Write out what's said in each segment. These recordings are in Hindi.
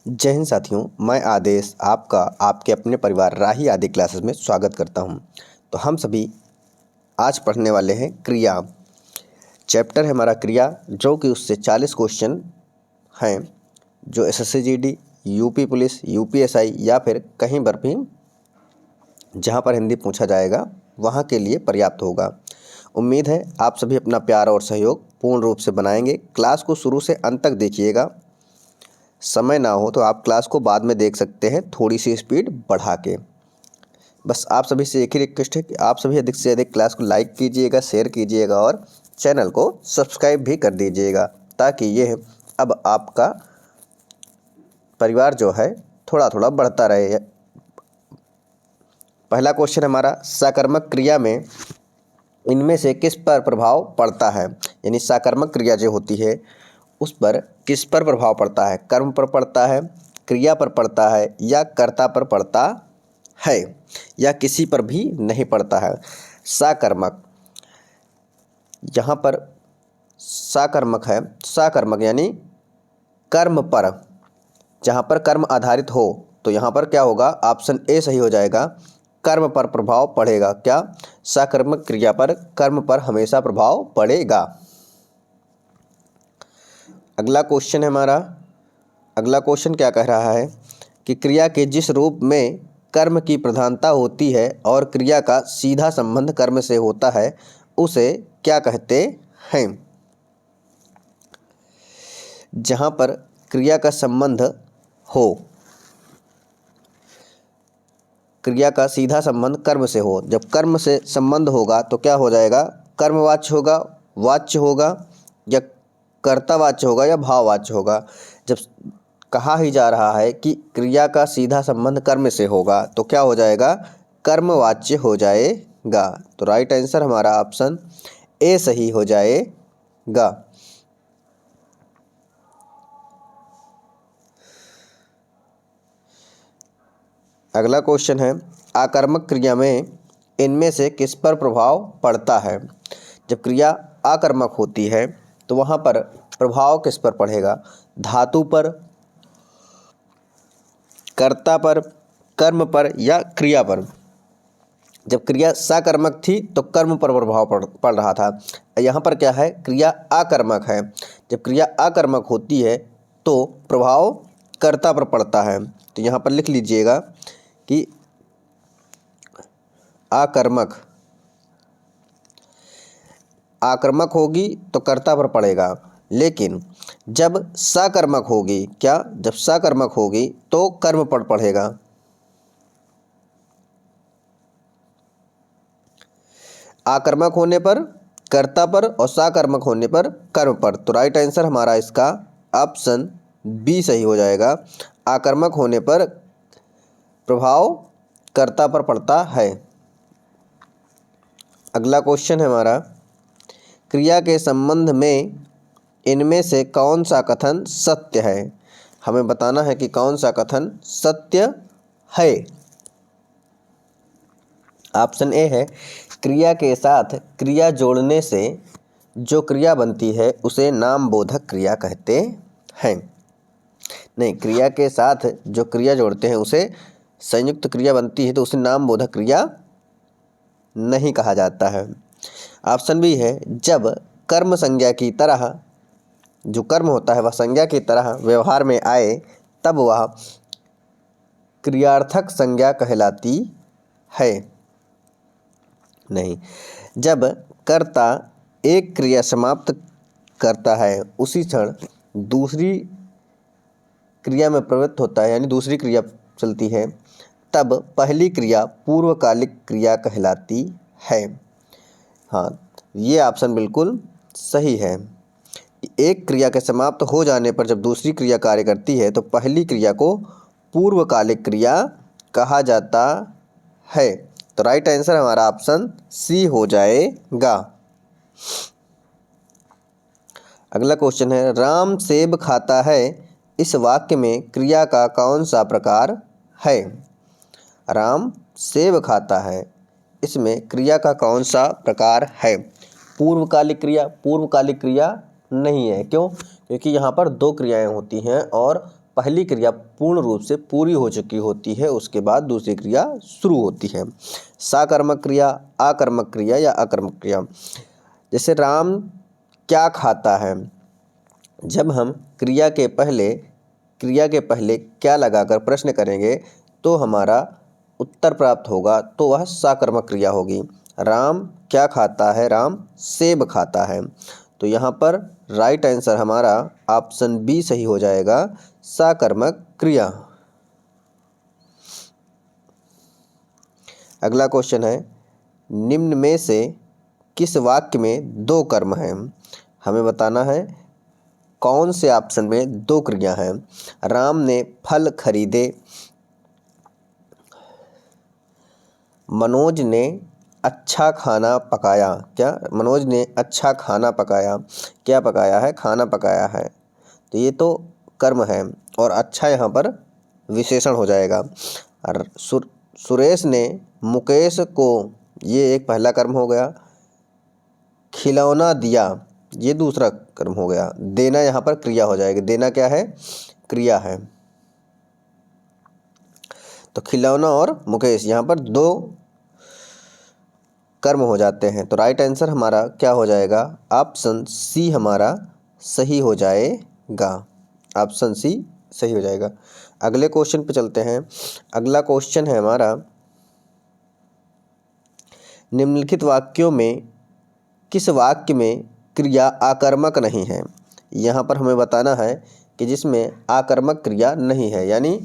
जय हिंद साथियों, मैं आदेश आपका आपके अपने परिवार राही आदि क्लासेस में स्वागत करता हूं। तो हम सभी आज पढ़ने वाले हैं क्रिया। चैप्टर है हमारा क्रिया, जो कि उससे 40 क्वेश्चन हैं जो SSC GD, UP police, UPSI या फिर कहीं पर भी जहां पर हिंदी पूछा जाएगा वहां के लिए पर्याप्त होगा। उम्मीद है आप सभी अपना प्यार और सहयोग पूर्ण रूप से बनाएंगे। क्लास को शुरू से अंत तक देखिएगा। समय ना हो तो आप क्लास को बाद में देख सकते हैं थोड़ी सी स्पीड बढ़ा के। बस आप सभी से एक ही रिक्वेस्ट है कि आप सभी अधिक से अधिक क्लास को लाइक कीजिएगा, शेयर कीजिएगा और चैनल को सब्सक्राइब भी कर दीजिएगा, ताकि ये अब आपका परिवार जो है थोड़ा थोड़ा बढ़ता रहे। पहला क्वेश्चन हमारा, सकर्मक क्रिया में इनमें से किस पर प्रभाव पड़ता है। यानी सकर्मक क्रिया जो होती है उस पर किस पर प्रभाव पड़ता है। कर्म पर पड़ता है, क्रिया पर पड़ता है या कर्ता पर पड़ता है, या किसी पर भी नहीं पड़ता है। सकर्मक, यहाँ पर सकर्मक है, सकर्मक यानी कर्म पर, जहाँ पर कर्म आधारित हो तो यहाँ पर क्या होगा, ऑप्शन ए सही हो जाएगा, कर्म पर प्रभाव पड़ेगा। क्या, सकर्मक क्रिया पर कर्म पर हमेशा प्रभाव पड़ेगा। अगला क्वेश्चन है हमारा, अगला क्वेश्चन क्या कह रहा है कि क्रिया के जिस रूप में कर्म की प्रधानता होती है और क्रिया का सीधा संबंध कर्म से होता है उसे क्या कहते हैं। जहाँ पर क्रिया का संबंध हो, क्रिया का सीधा संबंध कर्म से हो, जब कर्म से संबंध होगा तो क्या हो जाएगा, कर्मवाच्य होगा, वाच्य होगा या कर्तावाच्य होगा या भाववाच्य होगा। जब कहा ही जा रहा है कि क्रिया का सीधा संबंध कर्म से होगा तो क्या हो जाएगा, कर्मवाच्य हो जाएगा। तो राइट आंसर हमारा ऑप्शन ए सही हो जाएगा। अगला क्वेश्चन है, आकर्मक क्रिया में इनमें से किस पर प्रभाव पड़ता है। जब क्रिया आकर्मक होती है तो वहाँ पर प्रभाव किस पर पड़ेगा, धातु पर, कर्ता पर, कर्म पर या क्रिया पर। जब क्रिया सकर्मक थी तो कर्म पर प्रभाव पड़ रहा था। यहाँ पर क्या है, क्रिया आकर्मक है। जब क्रिया आकर्मक होती है तो प्रभाव कर्ता पर पड़ता है। तो यहाँ पर लिख लीजिएगा कि आकर्मक, आकर्मक होगी तो कर्ता पर पड़ेगा, लेकिन जब सकर्मक होगी, क्या, जब सकर्मक होगी तो कर्म पर पड़ेगा। आकर्मक होने पर कर्ता पर और सकर्मक होने पर कर्म पर। तो राइट आंसर हमारा इसका ऑप्शन बी सही हो जाएगा। आकर्मक होने पर प्रभाव कर्ता पर पड़ता है। अगला क्वेश्चन है हमारा, क्रिया के संबंध में इनमें से कौन सा कथन सत्य है। हमें बताना है कि कौन सा कथन सत्य है। ऑप्शन ए है, क्रिया के साथ क्रिया जोड़ने से जो क्रिया बनती है उसे नाम बोधक क्रिया कहते हैं। नहीं, क्रिया के साथ जो क्रिया जोड़ते हैं उसे संयुक्त क्रिया बनती है तो उसे नाम बोधक क्रिया नहीं कहा जाता है। ऑप्शन बी है, जब कर्म संज्ञा की तरह, जो कर्म होता है वह संज्ञा की तरह व्यवहार में आए तब वह क्रियार्थक संज्ञा कहलाती है। नहीं, जब कर्ता एक क्रिया समाप्त करता है उसी क्षण दूसरी क्रिया में प्रवृत्त होता है, यानी दूसरी क्रिया चलती है, तब पहली क्रिया पूर्वकालिक क्रिया कहलाती है। हाँ, ये ऑप्शन बिल्कुल सही है। एक क्रिया के समाप्त हो जाने पर जब दूसरी क्रिया कार्य करती है तो पहली क्रिया को पूर्वकालिक क्रिया कहा जाता है। तो राइट आंसर हमारा ऑप्शन सी हो जाएगा। अगला क्वेश्चन है, राम सेब खाता है, इस वाक्य में क्रिया का कौन सा प्रकार है। राम सेब खाता है, इसमें क्रिया का कौन सा प्रकार है। पूर्वकालिक क्रिया, पूर्वकालिक क्रिया नहीं है। क्यों, क्योंकि यहाँ पर दो क्रियाएं होती हैं और पहली क्रिया पूर्ण रूप से पूरी हो चुकी होती है, उसके बाद दूसरी क्रिया शुरू होती है। साकर्मक क्रिया, आकर्मक क्रिया या अकर्मक क्रिया। जैसे राम क्या खाता है, जब हम क्रिया के पहले क्या लगाकर प्रश्न करेंगे तो हमारा उत्तर प्राप्त होगा, तो वह साकर्मक क्रिया होगी। राम क्या खाता है, राम सेब खाता है। तो यहाँ पर राइट आंसर हमारा ऑप्शन बी सही हो जाएगा, साकर्मक क्रिया। अगला क्वेश्चन है, निम्न में से किस वाक्य में दो कर्म हैं। हमें बताना है कौन से ऑप्शन में दो क्रिया हैं। राम ने फल खरीदे, मनोज ने अच्छा खाना पकाया। क्या, मनोज ने अच्छा खाना पकाया। क्या पकाया है, खाना पकाया है। तो ये तो कर्म है और अच्छा यहाँ पर विशेषण हो जाएगा। और सुरेश ने मुकेश को, ये एक पहला कर्म हो गया। खिलौना दिया, ये दूसरा कर्म हो गया। देना यहाँ पर क्रिया हो जाएगी। देना क्या है, क्रिया है। तो खिलौना और मुकेश यहाँ पर दो कर्म हो जाते हैं। तो राइट आंसर हमारा क्या हो जाएगा, ऑप्शन सी हमारा सही हो जाएगा। ऑप्शन सी सही हो जाएगा। अगले क्वेश्चन पे चलते हैं। अगला क्वेश्चन है हमारा, निम्नलिखित वाक्यों में किस वाक्य में क्रिया आकर्मक नहीं है। यहाँ पर हमें बताना है कि जिसमें आकर्मक क्रिया नहीं है, यानी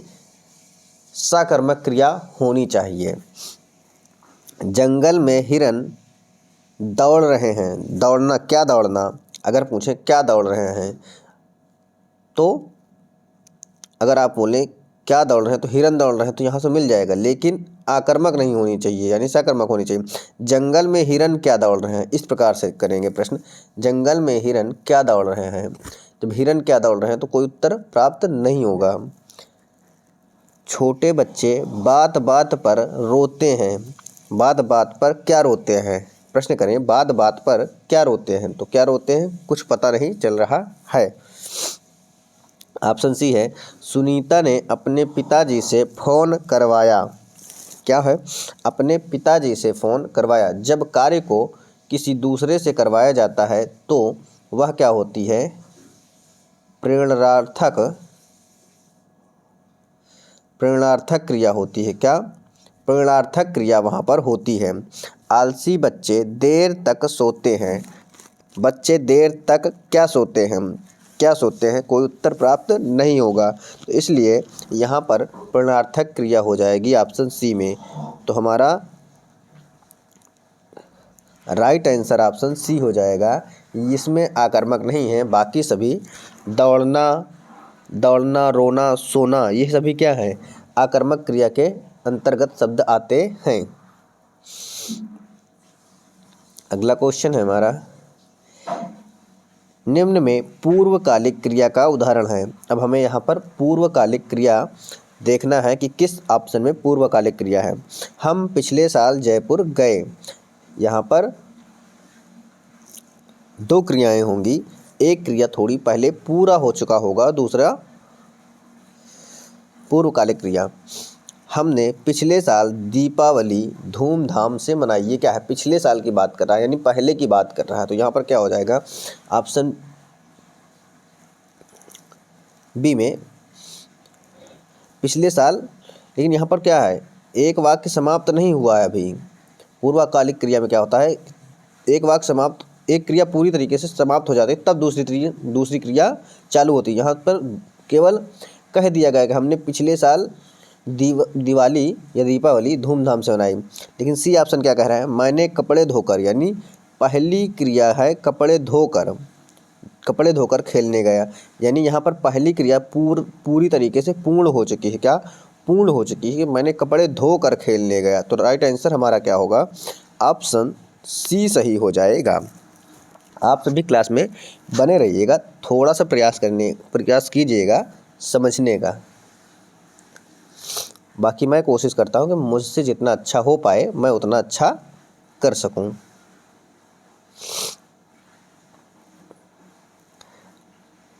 साकर्मक क्रिया होनी चाहिए। जंगल में हिरन दौड़ रहे हैं। दौड़ना, क्या दौड़ना, अगर पूछें क्या दौड़ रहे हैं, तो अगर आप बोलें क्या दौड़ रहे हैं तो हिरन दौड़ रहे हैं, तो यहाँ से मिल जाएगा, लेकिन आकर्मक नहीं होनी चाहिए, यानी साकर्मक होनी चाहिए। जंगल में हिरन क्या दौड़ रहे हैं, इस प्रकार से करेंगे प्रश्न। जंगल में हिरन क्या दौड़ रहे हैं, जब हिरन क्या दौड़ रहे हैं तो कोई उत्तर प्राप्त नहीं होगा। छोटे बच्चे बात बात पर रोते हैं। बात बात पर क्या रोते हैं, प्रश्न करें, बात बात पर क्या रोते हैं। तो क्या रोते हैं, कुछ पता नहीं चल रहा है। ऑप्शन सी है, सुनीता ने अपने पिताजी से फ़ोन करवाया। क्या है, अपने पिताजी से फ़ोन करवाया। जब कार्य को किसी दूसरे से करवाया जाता है तो वह क्या होती है, प्रेरणार्थक क्रिया होती है। क्या, प्रेरणार्थक क्रिया वहाँ पर होती है। आलसी बच्चे देर तक सोते हैं। बच्चे देर तक क्या सोते हैं, क्या सोते हैं, कोई उत्तर प्राप्त नहीं होगा, तो इसलिए यहाँ पर प्रेरणार्थक क्रिया हो जाएगी ऑप्शन सी में। तो हमारा राइट आंसर ऑप्शन सी हो जाएगा। इसमें आकर्मक नहीं है, बाकी सभी दौड़ना, रोना, सोना, ये सभी क्या है, आकर्मक क्रिया के अंतर्गत शब्द आते हैं। अगला क्वेश्चन है हमारा, निम्न में पूर्वकालिक क्रिया का उदाहरण है। अब हमें यहाँ पर पूर्वकालिक क्रिया देखना है कि किस ऑप्शन में पूर्वकालिक क्रिया है। हम पिछले साल जयपुर गए। यहाँ पर दो क्रियाएं होंगी, एक क्रिया थोड़ी पहले पूरा हो चुका होगा, दूसरा पूर्वकालिक क्रिया। हमने पिछले साल दीपावली धूमधाम से मनाई। ये क्या है, पिछले साल की बात कर रहा है, यानी पहले की बात कर रहा है। तो यहाँ पर क्या हो जाएगा, ऑप्शन बी में पिछले साल। लेकिन यहाँ पर क्या है, एक वाक्य समाप्त नहीं हुआ है अभी। पूर्वकालिक क्रिया में क्या होता है, एक वाक्य समाप्त, एक क्रिया पूरी तरीके से समाप्त हो जाती है तब दूसरी क्रिया चालू होती है। यहाँ पर केवल कह दिया गया कि हमने पिछले साल दिवाली या दीपावली धूमधाम से मनाई। लेकिन सी ऑप्शन क्या कह रहा है, मैंने कपड़े धोकर, यानी पहली क्रिया है कपड़े धोकर खेलने गया, यानी यहाँ पर पहली क्रिया पूरी तरीके से पूर्ण हो चुकी है। क्या, पूर्ण हो चुकी है कि मैंने कपड़े धोकर खेलने गया। तो राइट आंसर हमारा क्या होगा, ऑप्शन सी सही हो जाएगा। आप सभी क्लास में बने रहिएगा, थोड़ा सा प्रयास कीजिएगा समझने का। बाकी मैं कोशिश करता हूँ कि मुझसे जितना अच्छा हो पाए मैं उतना अच्छा कर सकूँ।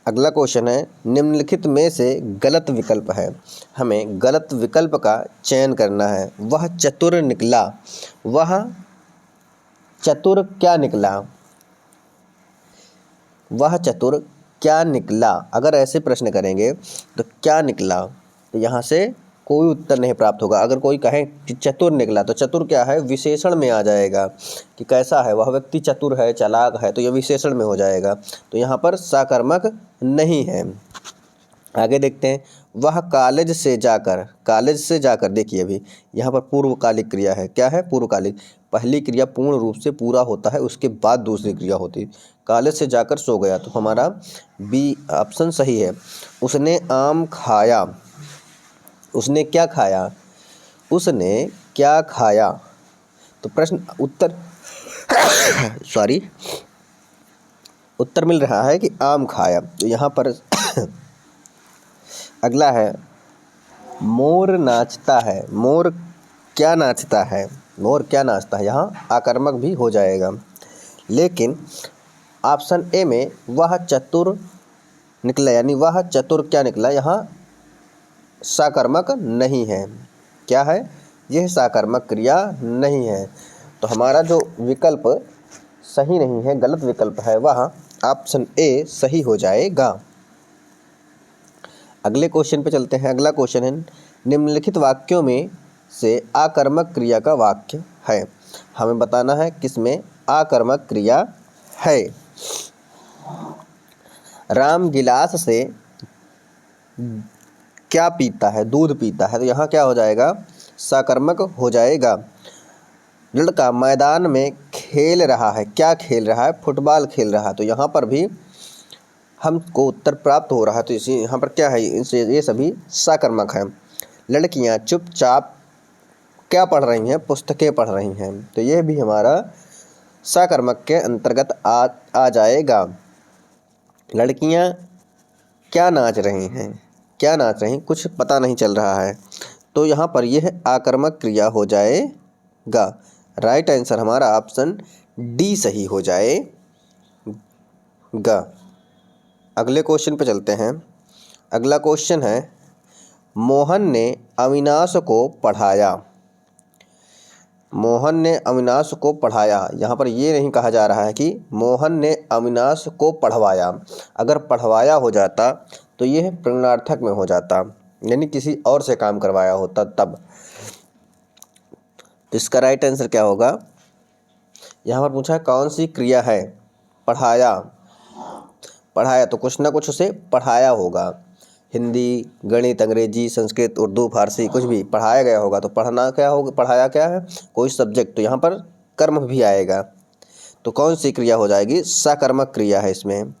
अगला क्वेश्चन है, निम्नलिखित में से गलत विकल्प है, हमें गलत विकल्प का चयन करना है। वह चतुर निकला, वह चतुर क्या निकला, वह चतुर क्या निकला। अगर ऐसे प्रश्न करेंगे तो क्या निकला, तो यहाँ से कोई उत्तर नहीं प्राप्त होगा। अगर कोई कहे कि चतुर निकला, तो चतुर क्या है, विशेषण में आ जाएगा कि कैसा है वह व्यक्ति, चतुर है, चालाक है, तो यह विशेषण में हो जाएगा, तो यहाँ पर सकर्मक नहीं है। आगे देखते हैं, वह कॉलेज से जाकर, देखिए अभी यहाँ पर पूर्वकालिक क्रिया है। क्या है, पूर्वकालिक। पहली क्रिया पूर्ण रूप से पूरा होता है, उसके बाद दूसरी क्रिया होती है। कॉलेज से जाकर सो गया, तो हमारा बी ऑप्शन सही है। उसने आम खाया, उसने क्या खाया, उसने क्या खाया, तो प्रश्न उत्तर सॉरी उत्तर मिल रहा है कि आम खाया, तो यहाँ पर अगला है, मोर नाचता है, मोर क्या नाचता है, मोर क्या नाचता है, यहाँ आकर्मक भी हो जाएगा। लेकिन ऑप्शन ए में वह चतुर निकला, यानी वह चतुर क्या निकला, यहाँ सकर्मक नहीं है। क्या है, यह सकर्मक क्रिया नहीं है। तो हमारा जो विकल्प सही नहीं है, गलत विकल्प है, वह ऑप्शन ए सही हो जाएगा। अगले क्वेश्चन पे चलते हैं। अगला क्वेश्चन है, निम्नलिखित वाक्यों में से आकर्मक क्रिया का वाक्य है। हमें बताना है किसमें आकर्मक क्रिया है। राम गिलास से क्या पीता है, दूध पीता है, तो यहाँ क्या हो जाएगा, सकर्मक हो जाएगा। लड़का मैदान में खेल रहा है, क्या खेल रहा है, फुटबॉल खेल रहा है, तो यहाँ पर भी हमको उत्तर प्राप्त हो रहा है, तो इसी यहाँ पर क्या है, इनसे ये सभी सकर्मक हैं। लड़कियाँ चुपचाप क्या पढ़ रही हैं, पुस्तकें पढ़ रही हैं, तो यह भी हमारा सकर्मक के अंतर्गत आ जाएगा। लड़कियाँ क्या नाच रही हैं, क्या नाच रही, कुछ पता नहीं चल रहा है, तो यहाँ पर यह आकर्मक क्रिया हो जाएगा। राइट आंसर हमारा ऑप्शन डी सही हो जाएगा। अगले क्वेश्चन पे चलते हैं। अगला क्वेश्चन है, मोहन ने अविनाश को पढ़ाया, मोहन ने अविनाश को पढ़ाया, यहाँ पर ये नहीं कहा जा रहा है कि मोहन ने अविनाश को पढ़वाया। अगर पढ़वाया हो जाता तो यह प्रश्नार्थक में हो जाता, यानी किसी और से काम करवाया होता तब। तो इसका राइट आंसर क्या होगा, यहाँ पर पूछा कौन सी क्रिया है, पढ़ाया, पढ़ाया तो कुछ ना कुछ उसे पढ़ाया होगा। हिंदी, गणित, अंग्रेजी, संस्कृत, उर्दू, फारसी, कुछ भी पढ़ाया गया होगा, तो पढ़ना क्या होगा, पढ़ाया क्या है, कोई सब्जेक्ट, तो यहाँ पर कर्म भी आएगा। तो कौन सी क्रिया हो जाएगी, सकर्मक क्रिया है। इसमें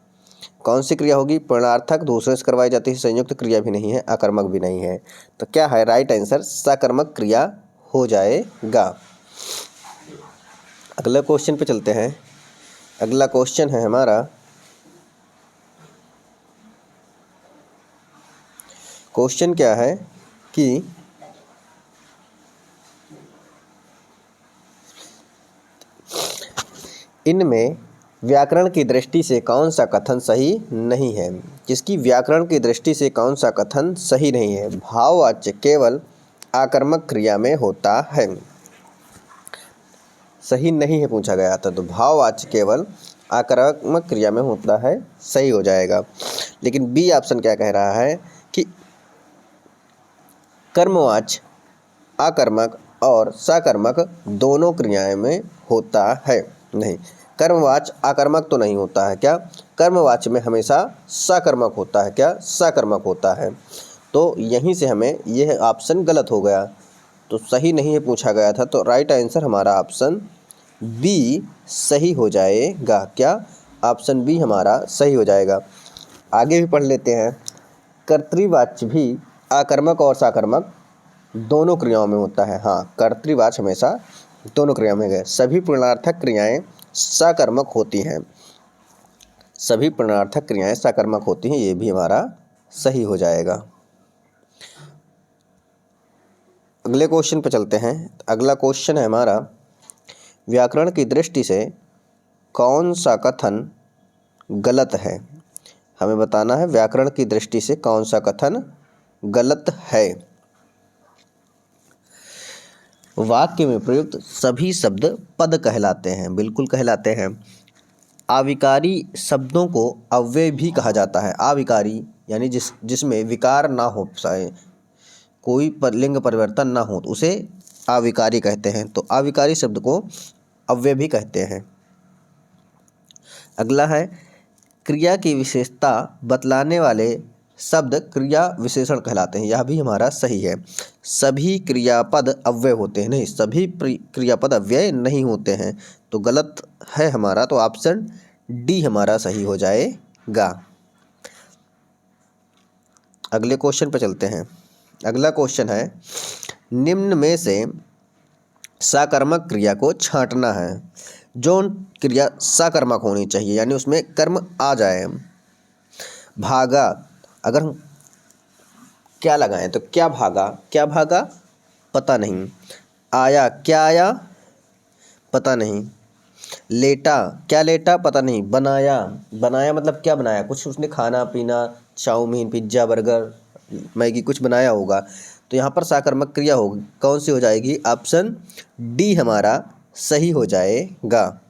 कौन सी क्रिया होगी, प्रश्नार्थक, दूसरे से करवाई जाती है, संयुक्त क्रिया भी नहीं है, आकर्मक भी नहीं है, तो क्या है राइट आंसर, सकर्मक क्रिया हो जाएगा। अगला क्वेश्चन पे चलते हैं। अगला क्वेश्चन है हमारा, क्वेश्चन क्या है कि इनमें व्याकरण की दृष्टि से कौन सा कथन सही नहीं है। जिसकी व्याकरण की दृष्टि से कौन सा कथन सही नहीं है, भाववाच्य केवल आकर्मक क्रिया में होता है, सही नहीं है पूछा गया था, तो भाववाच्य केवल आकर्मक क्रिया में होता है, सही हो जाएगा। लेकिन बी ऑप्शन क्या कह रहा है कि कर्मवाच्य, आकर्मक और सकर्मक दोनों क्रियाएं में होता है। नहीं, कर्मवाच्य आकर्मक तो नहीं होता है, क्या, कर्मवाच्य में हमेशा सकर्मक होता है, क्या, सकर्मक होता है। तो यहीं से हमें यह ऑप्शन गलत हो गया, तो सही नहीं है पूछा गया था, तो राइट आंसर हमारा ऑप्शन बी सही हो जाएगा। क्या, ऑप्शन बी हमारा सही हो जाएगा। आगे भी पढ़ लेते हैं। कर्तृवाच्य भी आकर्मक और सकर्मक दोनों क्रियाओं में होता है। हाँ, कर्तृवाच्य हमेशा दोनों क्रियाओं में गए, सभी प्रश्नार्थक क्रियाएं सकर्मक होती हैं, सभी प्रश्नार्थक क्रियाएं सकर्मक होती हैं, ये भी हमारा सही हो जाएगा। अगले क्वेश्चन पर चलते हैं। अगला क्वेश्चन है हमारा, व्याकरण की दृष्टि से कौन सा कथन गलत है। हमें बताना है व्याकरण की दृष्टि से कौन सा कथन गलत है। वाक्य में प्रयुक्त सभी शब्द पद कहलाते हैं, बिल्कुल कहलाते हैं। आविकारी शब्दों को अव्यय भी कहा जाता है। आविकारी यानी जिसमें विकार ना हो पाए, कोई लिंग परिवर्तन ना हो, तो उसे आविकारी कहते हैं। तो आविकारी शब्द को अव्यय भी कहते हैं। अगला है क्रिया की विशेषता बतलाने वाले शब्द क्रिया विशेषण कहलाते हैं। यह भी हमारा सही है। सभी क्रियापद अव्यय होते हैं, नहीं, सभी क्रियापद अव्यय नहीं होते हैं, तो गलत है हमारा। तो ऑप्शन डी हमारा सही हो जाएगा। अगले क्वेश्चन पर चलते हैं। अगला क्वेश्चन है निम्न में से साकर्मक क्रिया को छांटना है। जो क्रिया साकर्मक होनी चाहिए यानी उसमें कर्म आ जाए। भागा, अगर हम क्या लगाएं तो क्या भागा, क्या भागा पता नहीं। आया, क्या आया पता नहीं। लेटा, क्या लेटा पता नहीं। बनाया, बनाया मतलब क्या बनाया, कुछ उसने खाना पीना, चाउमीन, पिज्ज़ा, बर्गर, मैगी कुछ बनाया होगा। तो यहाँ पर साकर्मक क्रिया होगी, कौन सी हो जाएगी? ऑप्शन डी हमारा सही हो जाएगा।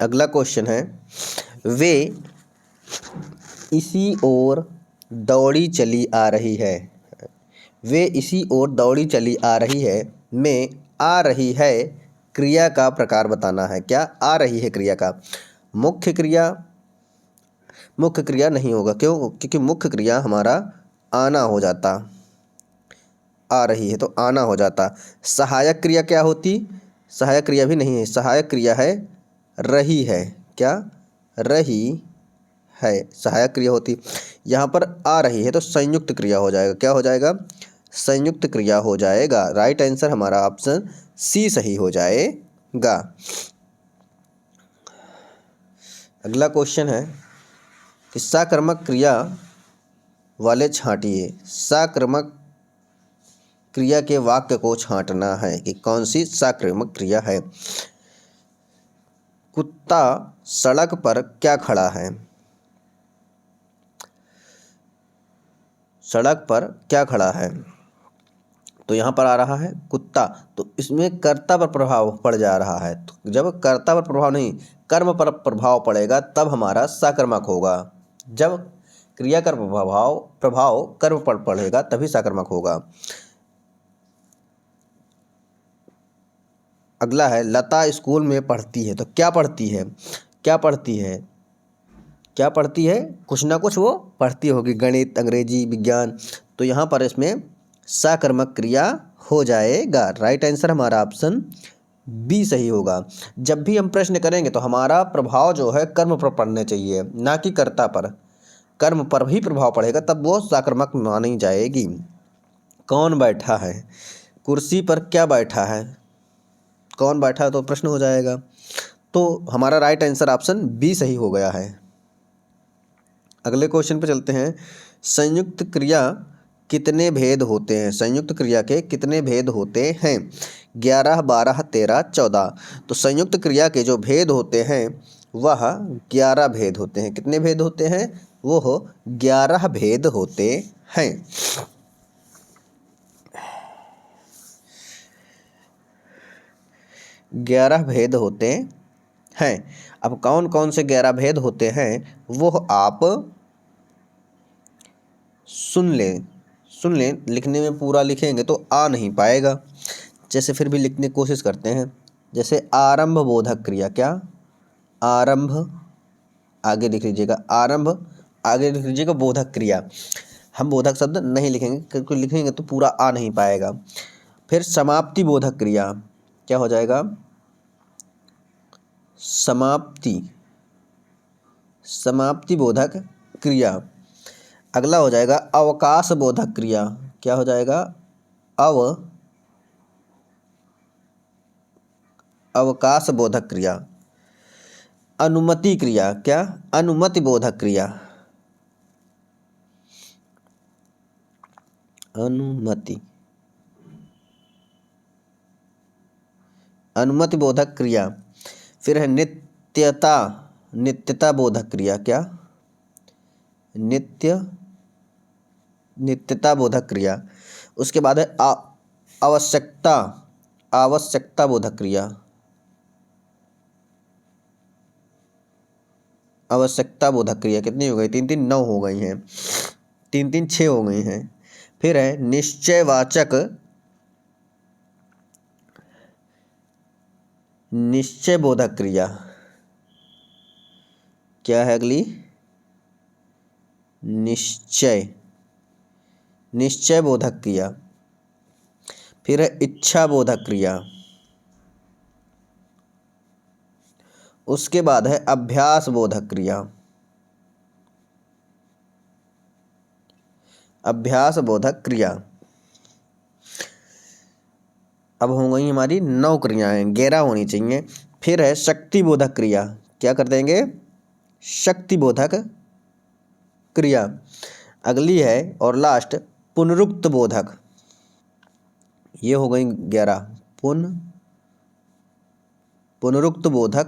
अगला क्वेश्चन है वे इसी ओर दौड़ी चली आ रही है। वे इसी ओर दौड़ी चली आ रही है में आ रही है क्रिया का प्रकार बताना है। क्या आ रही है क्रिया का? मुख्य क्रिया, मुख्य क्रिया नहीं होगा, क्यों? क्योंकि मुख्य क्रिया हमारा आना हो जाता, आ रही है तो आना हो जाता। सहायक क्रिया क्या होती? सहायक क्रिया भी नहीं है, सहायक क्रिया है रही है। क्या? रही है सहायक क्रिया होती। यहाँ पर आ रही है तो संयुक्त क्रिया हो जाएगा। क्या हो जाएगा? संयुक्त क्रिया हो जाएगा। राइट आंसर हमारा ऑप्शन सी सही हो जाएगा। अगला क्वेश्चन है कि साकर्मक क्रिया वाले छांटिए। साकर्मक क्रिया के वाक्य को छांटना है कि कौन सी साकर्मक क्रिया है। कुत्ता सड़क पर क्या खड़ा है? सड़क पर क्या खड़ा है? तो यहाँ पर आ रहा है कुत्ता, तो इसमें कर्ता पर प्रभाव पड़ जा रहा है। तो जब कर्ता पर प्रभाव नहीं, कर्म पर प्रभाव पड़ेगा तब हमारा साकर्मक होगा। जब क्रिया का प्रभाव कर्म पर पड़ेगा तभी साकर्मक होगा। अगला है लता स्कूल में पढ़ती है। तो क्या पढ़ती है? क्या पढ़ती है? क्या पढ़ती है? कुछ ना कुछ वो पढ़ती होगी, गणित, अंग्रेजी, विज्ञान। तो यहाँ पर इसमें साकर्मक क्रिया हो जाएगा। राइट आंसर हमारा ऑप्शन बी सही होगा। जब भी हम प्रश्न करेंगे तो हमारा प्रभाव जो है कर्म पर पड़ने चाहिए, ना कि कर्ता पर। कर्म पर भी प्रभाव पड़ेगा तब वो साकर्मक मानी जाएगी। कौन बैठा है? कुर्सी पर क्या बैठा है? कौन बैठा है तो प्रश्न हो जाएगा। तो हमारा राइट आंसर ऑप्शन बी सही हो गया है। अगले क्वेश्चन पे चलते हैं। संयुक्त क्रिया कितने भेद होते हैं? संयुक्त क्रिया के कितने भेद होते हैं? 11, 12, 13, 14। तो संयुक्त क्रिया के जो भेद होते हैं वह 11 भेद होते हैं। कितने भेद होते हैं? वो 11 भेद होते हैं। 11 भेद होते हैं। अब कौन कौन से 11 भेद होते हैं वो आप सुन लें। लिखने में पूरा लिखेंगे तो आ नहीं पाएगा, जैसे फिर भी लिखने की कोशिश करते हैं। जैसे आरंभ बोधक क्रिया। क्या? आरंभ आगे लिख लीजिएगा, आरंभ आगे लिख लीजिएगा, बोधक क्रिया। हम बोधक शब्द नहीं लिखेंगे क्योंकि लिखेंगे तो पूरा आ नहीं पाएगा। फिर समाप्ति बोधक क्रिया। क्या हो जाएगा? समाप्ति बोधक क्रिया। अगला हो जाएगा अवकाश बोधक क्रिया। क्या हो जाएगा? अवकाश बोधक क्रिया। अनुमति क्रिया। क्या? अनुमति बोधक क्रिया। अनुमति अनुमति बोधक क्रिया। फिर है नित्यता, नित्यता बोधक क्रिया। क्या? नित्यता बोधक क्रिया। उसके बाद है आवश्यकता, आवश्यकता बोधक क्रिया। आवश्यकता बोधक क्रिया कितनी हो गई? 3 9 हो गई हैं, 3 6 हो गई हैं। फिर है निश्चयवाचक, निश्चय बोधक क्रिया। क्या है अगली? निश्चय, निश्चय बोधक क्रिया। फिर है इच्छा बोधक क्रिया। उसके बाद है अभ्यास बोधक क्रिया। अभ्यास बोधक क्रिया। अब हो गई हमारी 9 क्रियाएं, 11 होनी चाहिए। फिर है शक्ति बोधक क्रिया। क्या कर देंगे? शक्ति बोधक क्रिया। अगली है और लास्ट पुनरुक्त बोधक। ये हो गई 11 पुनरुक्त बोधक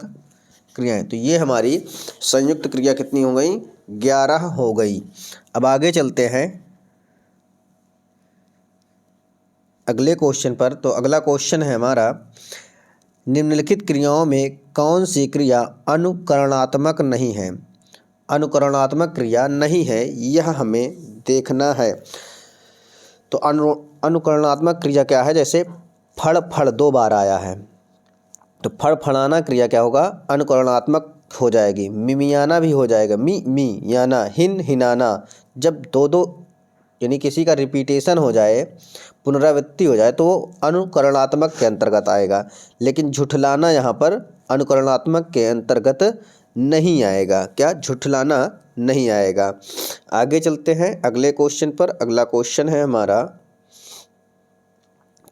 क्रियाएं। तो ये हमारी संयुक्त क्रिया कितनी हो गई? 11 हो गई। अब आगे चलते हैं अगले क्वेश्चन पर। तो अगला क्वेश्चन है हमारा, निम्नलिखित क्रियाओं में कौन सी क्रिया अनुकरणात्मक नहीं है? अनुकरणात्मक क्रिया नहीं है, यह हमें देखना है। तो अनुकरणात्मक क्रिया क्या है? जैसे फड़ फड़ 2 बार आया है, तो फड़ फड़ाना क्रिया क्या होगा? अनुकरणात्मक हो जाएगी। मिमियाना भी हो जाएगा, मी मी याना, हिन हिनाना। जब 2 यानी किसी का रिपीटेशन हो जाए, पुनरावृत्ति हो जाए, तो वो अनुकरणात्मक के अंतर्गत आएगा। लेकिन झुठलाना यहाँ पर अनुकरणात्मक के अंतर्गत नहीं आएगा। क्या? झुठलाना नहीं आएगा। आगे चलते हैं अगले क्वेश्चन पर। अगला क्वेश्चन है हमारा,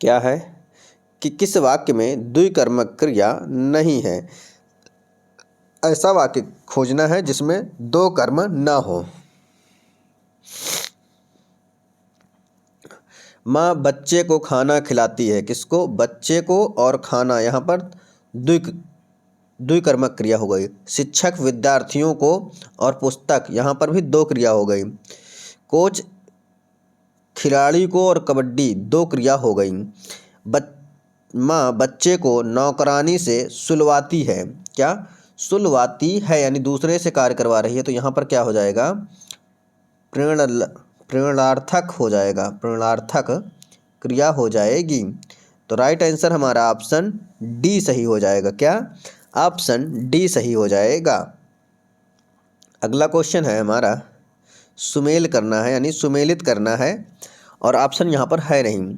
क्या है कि किस वाक्य में द्विकर्मक क्रिया नहीं है? ऐसा वाक्य खोजना है जिसमें 2 कर्म ना हो। माँ बच्चे को खाना खिलाती है। किसको? बच्चे को। और खाना यहाँ पर द्विकर्मक क्रिया हो गई। शिक्षक विद्यार्थियों को और पुस्तक, यहाँ पर भी 2 क्रिया हो गई। कोच खिलाड़ी को और कबड्डी 2 क्रिया हो गई। माँ बच्चे को नौकरानी से सुलवाती है। क्या? सुलवाती है, यानी दूसरे से कार्य करवा रही है। तो यहाँ पर क्या हो जाएगा? प्रेरणार्थक हो जाएगा, प्रेरणार्थक क्रिया हो जाएगी। तो राइट आंसर हमारा ऑप्शन डी सही हो जाएगा। क्या? ऑप्शन डी सही हो जाएगा। अगला क्वेश्चन है हमारा, सुमेल करना है यानी सुमेलित करना है, और ऑप्शन यहाँ पर है नहीं।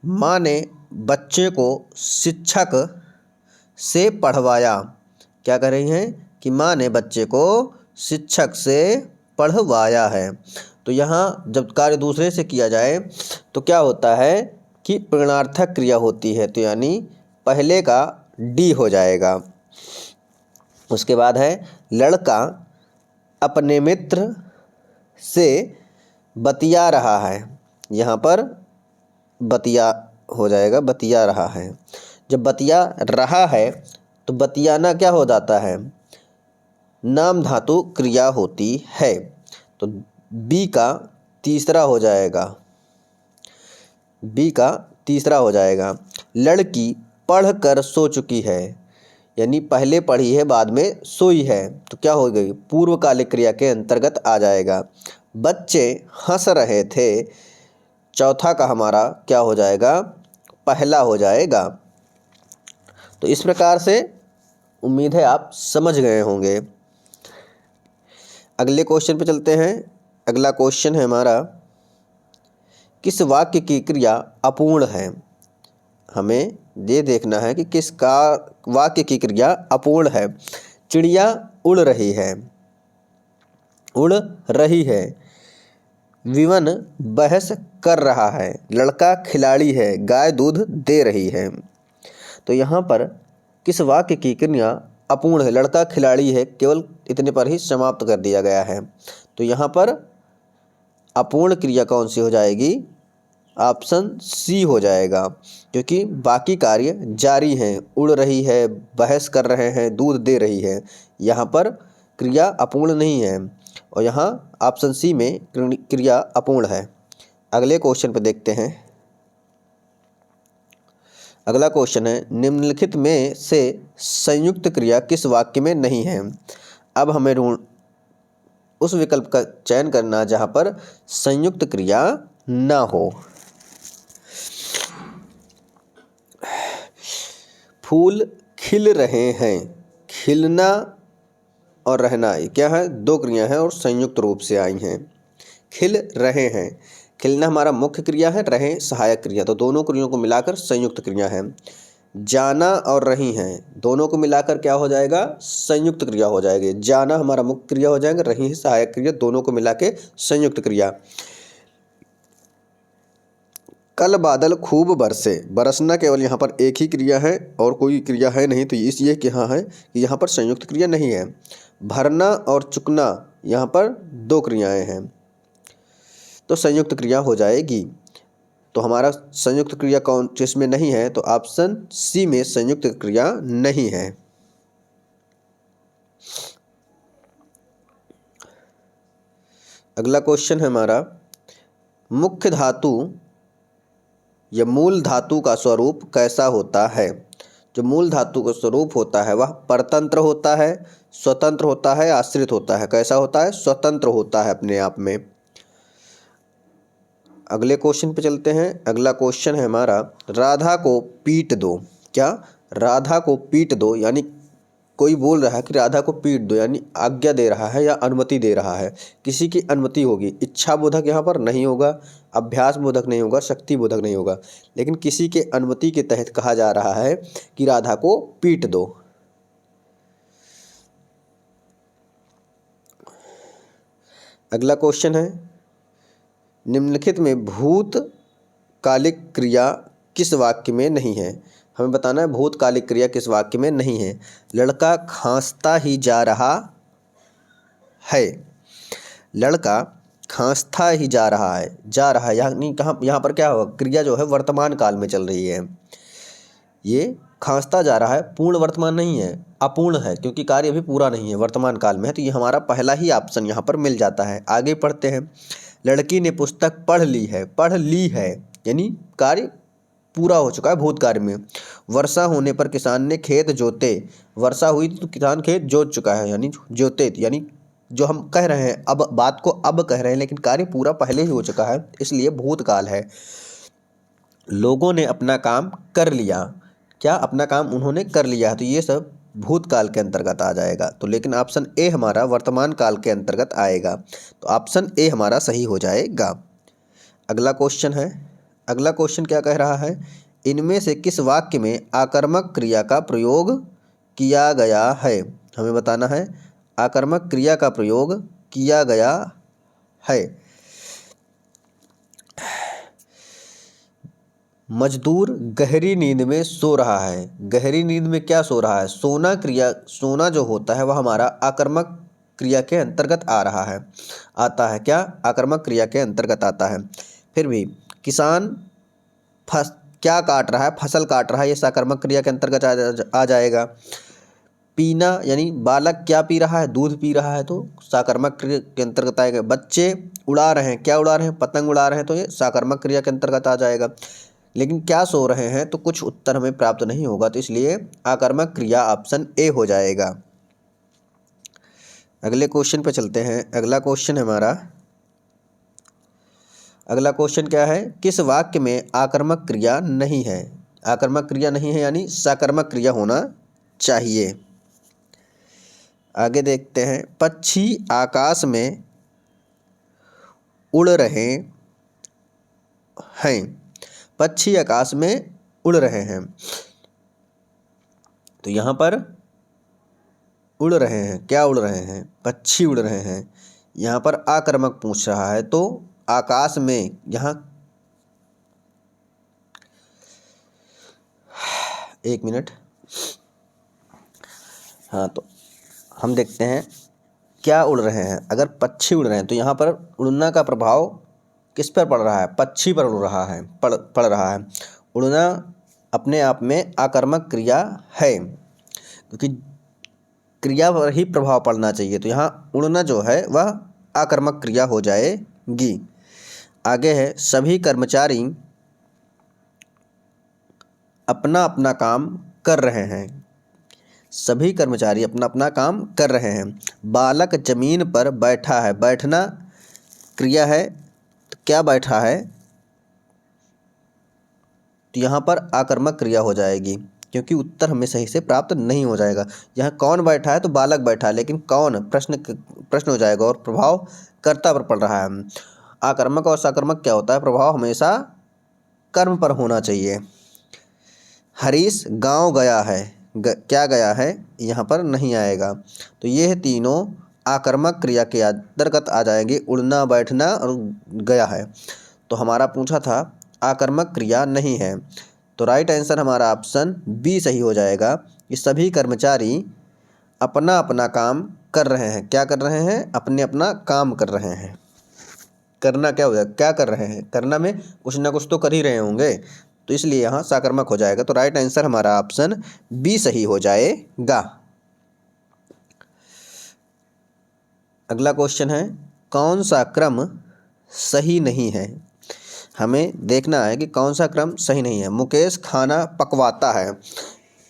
माँ ने बच्चे को शिक्षक से पढ़वाया। क्या कर रही हैं? कि माँ ने बच्चे को शिक्षक से पढ़वाया है। तो यहाँ जब कार्य दूसरे से किया जाए तो क्या होता है कि प्रेरणार्थक क्रिया होती है। तो यानी पहले का डी हो जाएगा। उसके बाद है लड़का अपने मित्र से बतिया रहा है। यहाँ पर बतिया हो जाएगा, बतिया रहा है। जब बतिया रहा है तो बतियाना क्या हो जाता है? नाम धातु क्रिया होती है। तो बी का तीसरा हो जाएगा, बी का तीसरा हो जाएगा। लड़की पढ़कर सो चुकी है, यानी पहले पढ़ी है बाद में सोई है। तो क्या हो गई? पूर्वकालिक क्रिया के अंतर्गत आ जाएगा। बच्चे हंस रहे थे, चौथा का हमारा क्या हो जाएगा? पहला हो जाएगा। तो इस प्रकार से उम्मीद है आप समझ गए होंगे। अगले क्वेश्चन पे चलते हैं। अगला क्वेश्चन है हमारा, किस वाक्य की क्रिया अपूर्ण है? हमें ये देखना है कि किसका वाक्य की क्रिया अपूर्ण है। चिड़िया उड़ रही है, उड़ रही है। विवन बहस कर रहा है। लड़का खिलाड़ी है, गाय दूध दे रही है। तो यहाँ पर किस वाक्य की क्रिया अपूर्ण है? लड़का खिलाड़ी है, केवल इतने पर ही समाप्त कर दिया गया है। तो यहाँ पर अपूर्ण क्रिया कौन सी हो जाएगी? ऑप्शन सी हो जाएगा, क्योंकि बाकी कार्य जारी हैं, उड़ रही है, बहस कर रहे हैं, दूध दे रही है। यहाँ पर क्रिया अपूर्ण नहीं है और यहाँ ऑप्शन सी में क्रिया अपूर्ण है। अगले क्वेश्चन पे देखते हैं। अगला क्वेश्चन है, निम्नलिखित में से संयुक्त क्रिया किस वाक्य में नहीं है। अब हमें उस विकल्प का चयन करना जहाँ पर संयुक्त क्रिया ना हो। फूल खिल रहे हैं, खिलना और रहना ये क्या है, दो क्रिया हैं और संयुक्त रूप से आई हैं। खिल रहे हैं, खिलना हमारा मुख्य क्रिया है, रहे सहायक क्रिया, तो दोनों क्रियाओं को मिलाकर संयुक्त क्रिया है। जाना और रही हैं, दोनों को मिलाकर क्या हो जाएगा, संयुक्त क्रिया हो जाएगी। जाना हमारा मुख्य क्रिया हो जाएगा, रही है सहायक क्रिया, दोनों को मिला के संयुक्त क्रिया। कल बादल खूब बरसे, बरसना केवल यहाँ पर एक ही क्रिया है और कोई क्रिया है नहीं, तो इसलिए क्या है कि यहाँ पर संयुक्त क्रिया नहीं है। भरना और चुकना यहाँ पर दो क्रियाएं हैं, तो संयुक्त क्रिया हो जाएगी। तो हमारा संयुक्त क्रिया कौन जिसमें नहीं है, तो ऑप्शन सी में संयुक्त क्रिया नहीं है। अगला क्वेश्चन है हमारा, मुख्य धातु या मूल धातु का स्वरूप कैसा होता है। जो मूल धातु का स्वरूप होता है वह परतंत्र होता है, स्वतंत्र होता है, आश्रित होता है। कैसा होता है, स्वतंत्र होता है अपने आप में। अगले क्वेश्चन पे चलते हैं। अगला क्वेश्चन है हमारा, राधा को पीट दो। क्या, राधा को पीट दो, यानी कोई बोल रहा है कि राधा को पीट दो, यानी आज्ञा दे रहा है या अनुमति दे रहा है। किसी की अनुमति होगी, इच्छा बोधक यहाँ पर नहीं होगा, अभ्यास बोधक नहीं होगा, शक्ति बोधक नहीं होगा, लेकिन किसी के अनुमति के तहत कहा जा रहा है कि राधा को पीट दो। अगला क्वेश्चन है, निम्नलिखित में भूतकालिक क्रिया किस वाक्य में नहीं है। हमें बताना है भूतकालिक क्रिया किस वाक्य में नहीं है। लड़का खांसता ही जा रहा है, लड़का खांसता ही जा रहा है, जा रहा है यानी कहाँ, यहाँ पर क्या होगा, क्रिया जो है वर्तमान काल में चल रही है। ये खांसता जा रहा है पूर्ण वर्तमान नहीं है, अपूर्ण है, क्योंकि कार्य अभी पूरा नहीं है, वर्तमान काल में है, तो ये हमारा पहला ही ऑप्शन यहाँ पर मिल जाता है। आगे पढ़ते हैं। लड़की ने पुस्तक पढ़ ली है, पढ़ ली है यानी कार्य पूरा हो चुका है भूतकाल में। वर्षा होने पर किसान ने खेत जोते, वर्षा हुई तो किसान खेत जोत चुका है, यानी जोते, यानी जो हम कह रहे हैं अब बात को अब कह रहे हैं, लेकिन कार्य पूरा पहले ही हो चुका है, इसलिए भूतकाल है। लोगों ने अपना काम कर लिया, क्या, अपना काम उन्होंने कर लिया है, तो ये सब भूतकाल के अंतर्गत आ जाएगा। तो लेकिन ऑप्शन ए हमारा वर्तमान काल के अंतर्गत आएगा, तो ऑप्शन ए हमारा सही हो जाएगा। अगला क्वेश्चन है। अगला क्वेश्चन क्या कह रहा है, इनमें से किस वाक्य में आकर्मक क्रिया का प्रयोग किया गया है। हमें बताना है आकर्मक क्रिया का प्रयोग किया गया है। मजदूर गहरी नींद में सो रहा है, गहरी नींद में क्या सो रहा है, सोना क्रिया, सोना जो होता है वह हमारा आकर्मक क्रिया के अंतर्गत आ रहा है, आता है, क्या, आकर्मक क्रिया के अंतर्गत आता है। फिर भी किसान क्या काट रहा है, फसल काट रहा है, ये साकर्मक क्रिया के अंतर्गत आ जाएगा। पीना यानी बालक क्या पी रहा है, दूध पी रहा है, तो साकर्मक क्रिया के अंतर्गत आएगा। बच्चे उड़ा रहे हैं, क्या उड़ा रहे हैं, पतंग उड़ा रहे हैं, तो ये साकर्मक क्रिया के अंतर्गत आ जाएगा। लेकिन क्या सो रहे हैं, तो कुछ उत्तर हमें प्राप्त नहीं होगा, तो इसलिए आकर्मक क्रिया ऑप्शन ए हो जाएगा। अगले क्वेश्चन पे चलते हैं। अगला क्वेश्चन है हमारा, अगला क्वेश्चन क्या है, किस वाक्य में आकर्मक क्रिया नहीं है। आकर्मक क्रिया नहीं है यानी साकर्मक क्रिया होना चाहिए। आगे देखते हैं। पक्षी आकाश में उड़ रहे हैं, पक्षी आकाश में उड़ रहे हैं, तो यहाँ पर उड़ रहे हैं, क्या उड़ रहे हैं, पक्षी उड़ रहे हैं। यहाँ पर आकर्मक पूछ रहा है, तो आकाश में, यहाँ एक मिनट, हाँ, तो हम देखते हैं क्या उड़ रहे हैं। अगर पक्षी उड़ रहे हैं तो यहाँ पर उड़ना का प्रभाव किस पर पड़ रहा है? पक्षी पर उड़ रहा है, पड़ रहा है। उड़ना अपने आप में आकर्मक क्रिया है, क्योंकि क्रिया पर ही प्रभाव पड़ना चाहिए, तो यहाँ उड़ना जो है वह आकर्मक क्रिया हो जाएगी। आगे है, सभी कर्मचारी अपना अपना काम कर रहे हैं। सभी कर्मचारी अपना अपना काम कर रहे हैं। बालक जमीन पर बैठा है। बैठना क्रिया है, तो क्या बैठा है? तो यहाँ पर आकर्मक क्रिया हो जाएगी, क्योंकि उत्तर हमें सही से प्राप्त नहीं हो जाएगा। यहाँ कौन बैठा है? तो बालक बैठा है, लेकिन कौन प्रश्न हो जाएगा और प्रभाव कर्ता पर पड़ रहा है। आकर्मक और साकर्मक क्या होता है? प्रभाव हमेशा कर्म पर होना चाहिए। हरीश गांव गया है। क्या गया है? यहाँ पर नहीं आएगा। तो ये तीनों आकर्मक क्रिया के अंतर्गत आ जाएंगे, उड़ना, बैठना और गया है। तो हमारा पूछा था आकर्मक क्रिया नहीं है, तो राइट आंसर हमारा ऑप्शन बी सही हो जाएगा कि सभी कर्मचारी अपना अपना काम कर रहे हैं। क्या कर रहे हैं? अपने अपना काम कर रहे हैं। करना क्या हो जाएगा? क्या कर रहे हैं? करना में कुछ ना कुछ तो कर ही रहे होंगे, तो इसलिए यहाँ साकर्मक हो जाएगा। तो राइट आंसर हमारा ऑप्शन बी सही हो जाएगा। अगला क्वेश्चन है, कौन सा क्रम सही नहीं है? हमें देखना है कि कौन सा क्रम सही नहीं है। मुकेश खाना पकवाता है।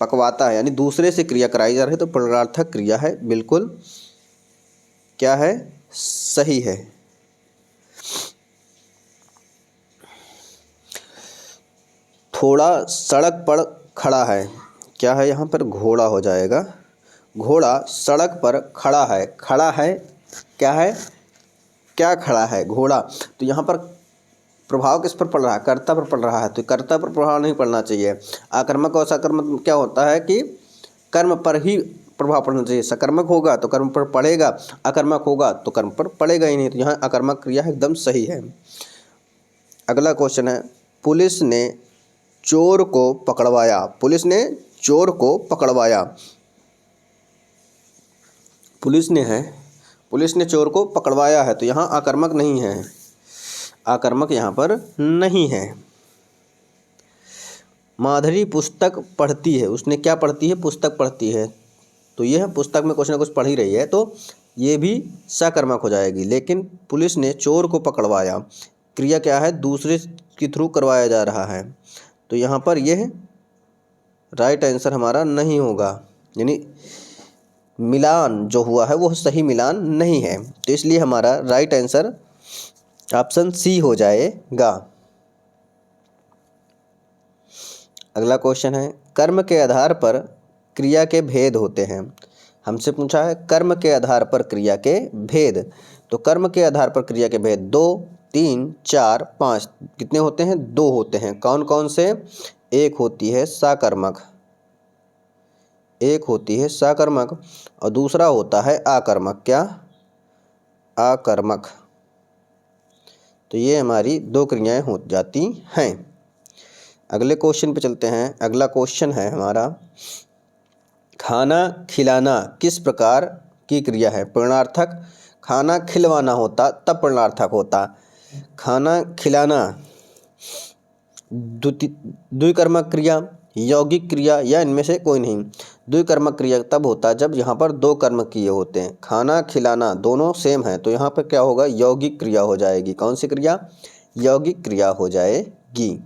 पकवाता है यानी दूसरे से क्रिया कराई जा रही है, तो पुनरार्थक क्रिया है, बिल्कुल क्या है? सही है। थोड़ा सड़क पर खड़ा है। क्या है यहाँ पर? घोड़ा हो जाएगा। घोड़ा सड़क पर खड़ा है। खड़ा है क्या है? क्या खड़ा है? घोड़ा। तो यहाँ पर प्रभाव किस पर पड़ रहा है? कर्ता पर पड़ रहा है, तो कर्ता पर प्रभाव नहीं पड़ना चाहिए। आकर्मक और सकर्मक क्या होता है कि कर्म पर ही प्रभाव पड़ना चाहिए। सकर्मक होगा तो कर्म पर पड़ेगा, अकर्मक होगा तो कर्म पर पड़ेगा ही नहीं। तो यहाँ अकर्मक क्रिया एकदम सही है। अगला क्वेश्चन है, पुलिस ने चोर को पकड़वाया। पुलिस ने चोर को पकड़वाया। पुलिस ने चोर को पकड़वाया है, तो यहाँ आकर्मक नहीं है। आकर्मक यहाँ पर नहीं है। माधुरी पुस्तक पढ़ती है। उसने क्या पढ़ती है? पुस्तक पढ़ती है, तो यह पुस्तक में कुछ ना कुछ पढ़ ही रही है, तो ये भी सकर्मक हो जाएगी। लेकिन पुलिस ने चोर को पकड़वाया, क्रिया क्या है? दूसरे के थ्रू करवाया जा रहा है, तो यहाँ पर यह राइट आंसर हमारा नहीं होगा। यानी मिलान जो हुआ है वो सही मिलान नहीं है, तो इसलिए हमारा राइट आंसर ऑप्शन सी हो जाएगा। अगला क्वेश्चन है, कर्म के आधार पर क्रिया के भेद होते हैं। हमसे पूछा है कर्म के आधार पर क्रिया के भेद, तो कर्म के आधार पर क्रिया के भेद 2, 3, 4, 5 कितने होते हैं? 2 होते हैं। कौन कौन से? एक होती है साकर्मक, एक होती है साकर्मक और दूसरा होता है आकर्मक। क्या? आकर्मक। तो ये हमारी 2 क्रियाएं हो जाती हैं। अगले क्वेश्चन पे चलते हैं। अगला क्वेश्चन है हमारा, खाना खिलाना किस प्रकार की क्रिया है? पूर्णार्थक। खाना खिलवाना होता तब पूर्णार्थक होता। खाना खिलाना द्विकर्मक क्रिया, यौगिक क्रिया या इनमें से कोई नहीं। द्विकर्मक क्रिया तब होता है जब यहाँ पर 2 कर्म किए होते हैं। खाना खिलाना दोनों सेम है, तो यहाँ पर क्या होगा? यौगिक क्रिया हो जाएगी। कौन सी क्रिया? यौगिक क्रिया हो जाएगी।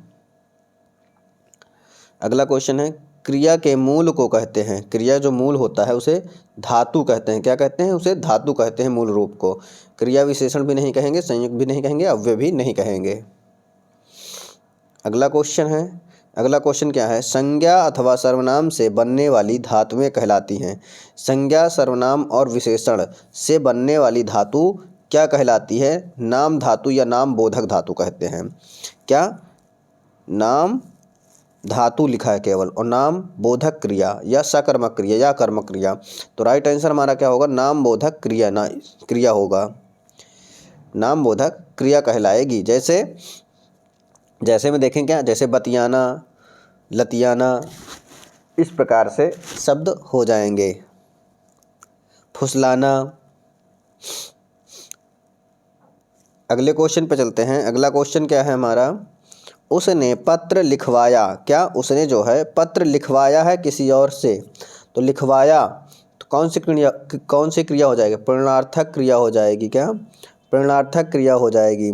अगला क्वेश्चन है, क्रिया के मूल को कहते हैं। क्रिया जो मूल होता है उसे धातु कहते हैं। क्या कहते हैं? उसे धातु कहते हैं मूल रूप को। क्रिया विशेषण भी नहीं कहेंगे, संयुक्त भी नहीं कहेंगे, अव्यय भी नहीं कहेंगे। अगला क्वेश्चन क्या है? संज्ञा अथवा सर्वनाम से बनने वाली धातुएं कहलाती हैं। संज्ञा, सर्वनाम और विशेषण से बनने वाली धातु क्या कहलाती है? नाम धातु या नाम बोधक धातु कहते हैं। क्या? नाम धातु लिखा है केवल, और नाम बोधक क्रिया या सकर्मक क्रिया या कर्मक क्रिया। तो राइट आंसर हमारा क्या होगा? नाम बोधक क्रिया होगा। नाम बोधक क्रिया कहलाएगी। जैसे में देखें क्या? जैसे बतियाना, लतियाना, इस प्रकार से शब्द हो जाएंगे। फुसलाना, अगले क्वेश्चन पे चलते हैं। अगला क्वेश्चन क्या है हमारा, उसने पत्र लिखवाया। क्या उसने जो है पत्र लिखवाया है किसी और से। तो लिखवाया तो कौन सी क्रिया हो जाएगी, प्रेरणार्थक क्रिया हो जाएगी। क्या प्रेरणार्थक क्रिया हो जाएगी।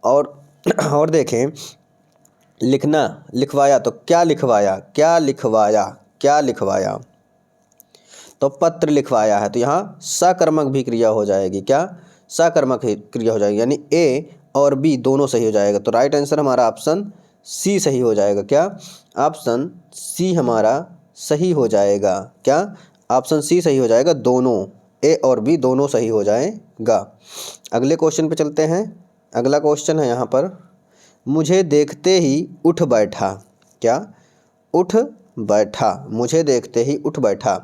और और देखें, लिखना लिखवाया तो क्या लिखवाया, क्या लिखवाया, क्या लिखवाया, तो पत्र लिखवाया है, तो यहाँ सकर्मक भी क्रिया हो जाएगी। क्या सकर्मक क्रिया हो जाएगी, यानी ए और बी दोनों सही हो जाएगा। तो राइट आंसर हमारा ऑप्शन सी सही हो जाएगा। क्या ऑप्शन सी हमारा सही हो जाएगा। क्या ऑप्शन सी सही हो जाएगा, दोनों ए और बी दोनों सही हो जाएगा। अगले क्वेश्चन पे चलते हैं। अगला क्वेश्चन है यहाँ पर, मुझे देखते ही उठ बैठा। क्या उठ बैठा, मुझे देखते ही उठ बैठा।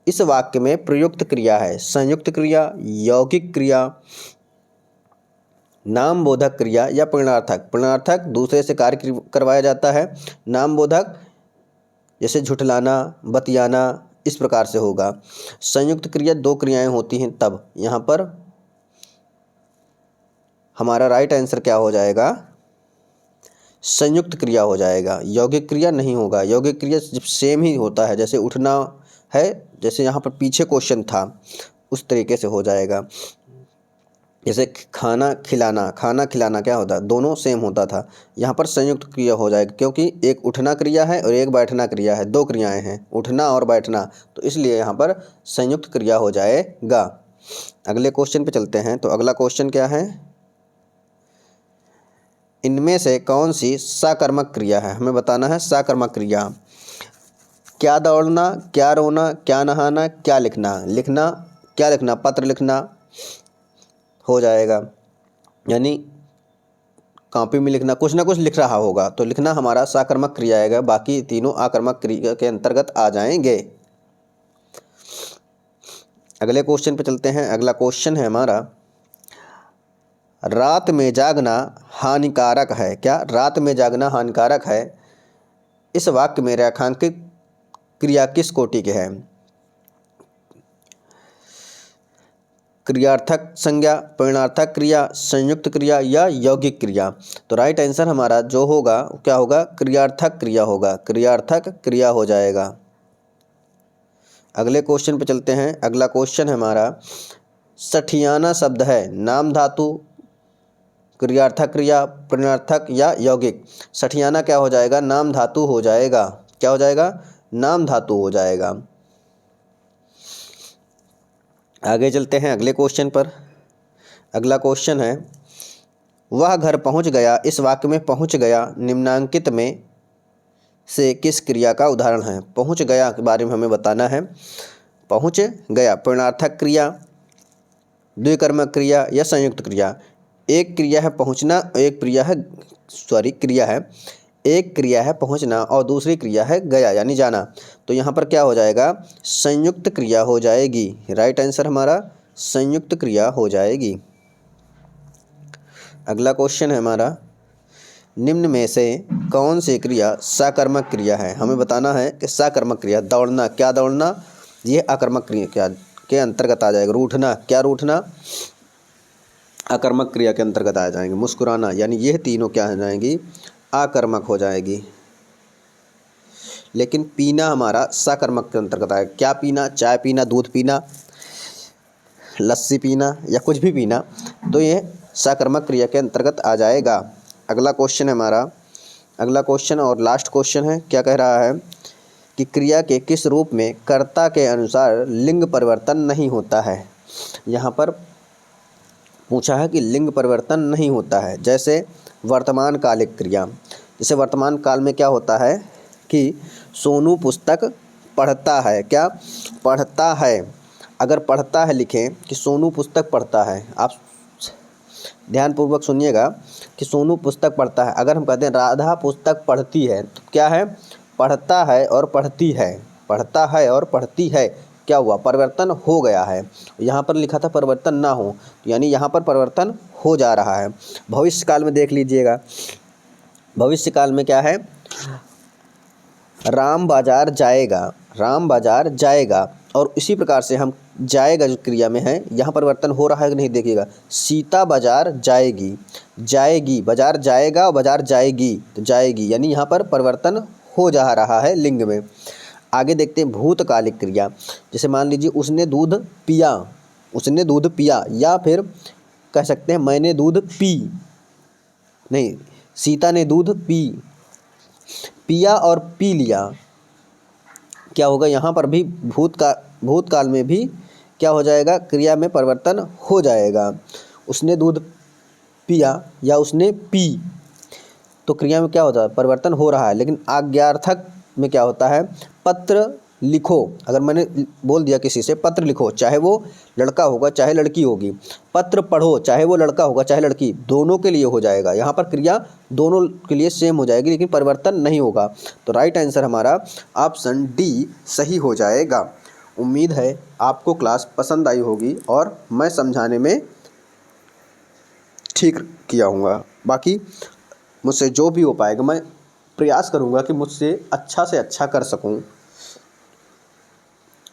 इस वाक्य में प्रयुक्त क्रिया है संयुक्त क्रिया, यौगिक क्रिया, नामबोधक क्रिया या प्रेरणार्थक। प्रेरणार्थक दूसरे से कार्य करवाया जाता है, नामबोधक जैसे झुठलाना, बतियाना, इस प्रकार से होगा। संयुक्त क्रिया दो क्रियाएं होती हैं तब। यहाँ पर हमारा राइट आंसर क्या हो जाएगा, संयुक्त क्रिया हो जाएगा, यौगिक क्रिया नहीं होगा। यौगिक क्रिया जब सेम ही होता है, जैसे उठना है, जैसे यहाँ पर पीछे क्वेश्चन था उस तरीके से हो जाएगा। जैसे खाना खिलाना, खाना खिलाना क्या होता है, दोनों सेम होता था। यहाँ पर संयुक्त क्रिया हो जाएगी, क्योंकि एक उठना क्रिया है और एक बैठना क्रिया है, दो क्रियाएं हैं उठना और बैठना, तो इसलिए यहाँ पर संयुक्त क्रिया हो जाएगा। अगले क्वेश्चन पे चलते हैं। तो अगला क्वेश्चन क्या है, इनमें से कौन सी सकर्मक क्रिया है, हमें बताना है सकर्मक क्रिया। क्या दौड़ना, क्या रोना, क्या नहाना, क्या लिखना। लिखना क्या लिखना, पत्र लिखना हो जाएगा, यानी कॉपी में लिखना, कुछ ना कुछ लिख रहा होगा, तो लिखना हमारा सकर्मक क्रिया आएगा। बाकी तीनों आकर्मक क्रिया के अंतर्गत आ जाएंगे। अगले क्वेश्चन पे चलते हैं। अगला क्वेश्चन है हमारा, रात में जागना हानिकारक है। क्या रात में जागना हानिकारक है। इस वाक्य में रेखांकित क्रिया किस कोटि के है, क्रियार्थक संज्ञा, प्रेरणार्थक क्रिया, संयुक्त क्रिया या यौगिक क्रिया। तो राइट आंसर हमारा जो होगा क्या होगा, क्रियार्थक क्रिया होगा, क्रियार्थक क्रिया हो जाएगा। अगले क्वेश्चन पे चलते हैं। अगला क्वेश्चन है हमारा, सठियाना शब्द है नाम धातु, क्रियार्थक क्रिया, प्रेरणार्थक या यौगिक। सठियाना क्या हो जाएगा, नाम धातु हो जाएगा। क्या हो जाएगा, नाम धातु हो जाएगा। आगे चलते हैं अगले क्वेश्चन पर। अगला क्वेश्चन है, वह घर पहुंच गया। इस वाक्य में पहुंच गया निम्नांकित में से किस क्रिया का उदाहरण है। पहुंच गया के बारे में हमें बताना है। पहुंच गया प्रेरणार्थक क्रिया, द्विकर्मक क्रिया या संयुक्त क्रिया। एक क्रिया है पहुंचना, एक क्रिया है एक क्रिया है पहुंचना और दूसरी क्रिया है गया यानी जाना। तो यहाँ पर क्या हो जाएगा, संयुक्त क्रिया हो जाएगी। राइट आंसर हमारा संयुक्त क्रिया हो जाएगी। अगला क्वेश्चन है हमारा, निम्न में से कौन सी क्रिया सकर्मक क्रिया है। हमें बताना है कि सकर्मक क्रिया, दौड़ना क्या दौड़ना, ये आकर्मक क्रिया के अंतर्गत आ जाएगा। रूठना क्या रूठना, आकर्मक क्रिया के अंतर्गत आ जाएंगे। मुस्कुराना, यानी यह तीनों क्या हो जाएंगी, आकर्मक हो जाएगी। लेकिन पीना हमारा सकर्मक के अंतर्गत आएगा। क्या पीना, चाय पीना, दूध पीना, लस्सी पीना या कुछ भी पीना, तो ये सकर्मक क्रिया के अंतर्गत आ जाएगा। अगला क्वेश्चन है हमारा, अगला क्वेश्चन और लास्ट क्वेश्चन है। क्या कह रहा है कि क्रिया के किस रूप में कर्ता के अनुसार लिंग परिवर्तन नहीं होता है। यहाँ पर पूछा है कि लिंग परिवर्तन नहीं होता है। जैसे वर्तमान कालिक क्रिया, जैसे वर्तमान काल में क्या होता है कि सोनू पुस्तक पढ़ता है। क्या पढ़ता है, अगर पढ़ता है लिखें कि सोनू पुस्तक पढ़ता है। आप ध्यानपूर्वक सुनिएगा कि सोनू पुस्तक पढ़ता है। अगर हम कहते हैं राधा पुस्तक पढ़ती है, तो क्या है, पढ़ता है और पढ़ती है, पढ़ता है और पढ़ती है, क्या हुआ, परिवर्तन हो गया है। यहाँ पर लिखा था परिवर्तन ना हो, यानी यहाँ पर परिवर्तन हो जा रहा है। भविष्य काल में देख लीजिएगा, भविष्य काल में क्या है, राम बाजार जाएगा, राम बाजार जाएगा, और इसी प्रकार से हम जाएगा जो क्रिया में है यहाँ परिवर्तन हो रहा है कि नहीं देखिएगा। सीता बाजार जाएगी, जाएगी, बाजार जाएगा और बाजार जाएगी, तो जाएगी यानी यहाँ पर परिवर्तन हो जा रहा है लिंग में। आगे देखते हैं भूतकालिक क्रिया। जैसे मान लीजिए उसने दूध पिया, उसने दूध पिया, या फिर कह सकते हैं मैंने दूध पी, नहीं, सीता ने दूध पी, पिया और पी लिया। क्या होगा यहाँ पर भी भूतकाल में भी क्या हो जाएगा, क्रिया में परिवर्तन हो जाएगा। उसने दूध पिया या उसने पी, तो क्रिया में क्या होता है, परिवर्तन हो रहा है। लेकिन आज्ञार्थक में क्या होता है, पत्र लिखो, अगर मैंने बोल दिया किसी से पत्र लिखो, चाहे वो लड़का होगा चाहे लड़की होगी, पत्र पढ़ो, चाहे वो लड़का होगा चाहे लड़की, दोनों के लिए हो जाएगा। यहाँ पर क्रिया दोनों के लिए सेम हो जाएगी लेकिन परिवर्तन नहीं होगा। तो राइट आंसर हमारा ऑप्शन डी सही हो जाएगा। उम्मीद है आपको क्लास पसंद आई होगी और मैं समझाने में ठीक किया हूँगा। बाकी मुझसे जो भी हो पाएगा मैं प्रयास करूँगा कि मुझसे अच्छा से अच्छा कर सकूँ।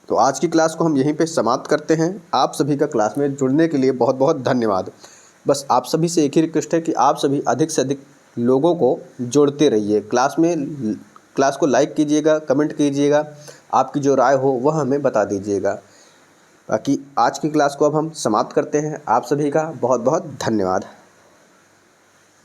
तो आज की क्लास को हम यहीं पे समाप्त करते हैं। आप सभी का क्लास में जुड़ने के लिए बहुत बहुत धन्यवाद। बस आप सभी से एक ही रिक्वेस्ट है कि आप सभी अधिक से अधिक लोगों को जोड़ते रहिए क्लास में। क्लास को लाइक कीजिएगा, कमेंट कीजिएगा, आपकी जो राय हो वह हमें बता दीजिएगा। बाकी आज की क्लास को अब हम समाप्त करते हैं। आप सभी का बहुत बहुत धन्यवाद।